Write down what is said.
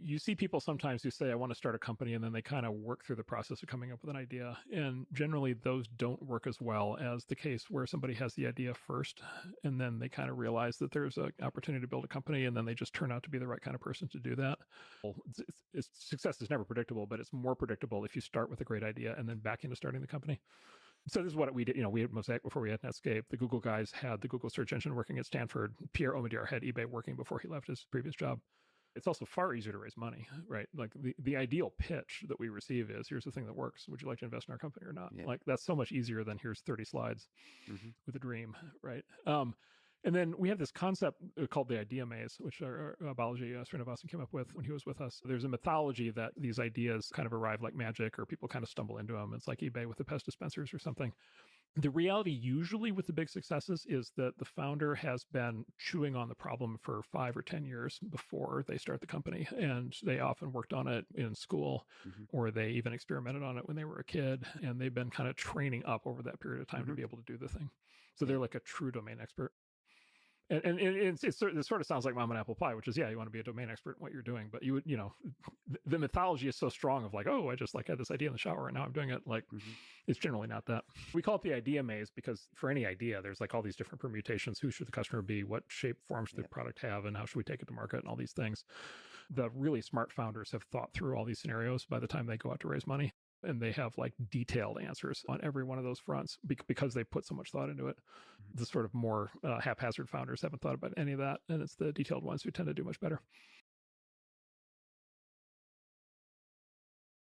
you see people sometimes who say, I want to start a company, and then they kind of work through the process of coming up with an idea. And generally, those don't work as well as the case where somebody has the idea first, and then they kind of realize that there's an opportunity to build a company, and then they just turn out to be the right kind of person to do that. Success is never predictable, but it's more predictable if you start with a great idea and then back into starting the company. So this is what we did. We had Mosaic before we had Netscape. The Google guys had the Google search engine working at Stanford. Pierre Omidyar had eBay working before he left his previous job. It's also far easier to raise money, right? Like the ideal pitch that we receive is, here's the thing that works. Would you like to invest in our company or not? Yeah. Like that's so much easier than here's 30 slides with a dream, right? And then we have this concept called the idea maze, which our Balaji Srinivasan came up with when he was with us. There's a mythology that these ideas kind of arrive like magic, or people kind of stumble into them. It's like eBay with the pest dispensers or something. The reality usually with the big successes is that the founder has been chewing on the problem for 5 or 10 years before they start the company. And they often worked on it in school, or they even experimented on it when they were a kid. And they've been kind of training up over that period of time to be able to do the thing. So they're like a true domain expert. And it sort of sounds like mom and apple pie, which is, you want to be a domain expert in what you're doing. But the mythology is so strong of like, oh, I just had this idea in the shower and now I'm doing it. Like, it's generally not that. We call it the idea maze because for any idea, there's like all these different permutations. Who should the customer be? What shape, form should the product have? And how should we take it to market? And all these things. The really smart founders have thought through all these scenarios by the time they go out to raise money. And they have like detailed answers on every one of those fronts because they put so much thought into it. The sort of more haphazard founders haven't thought about any of that. And it's the detailed ones who tend to do much better.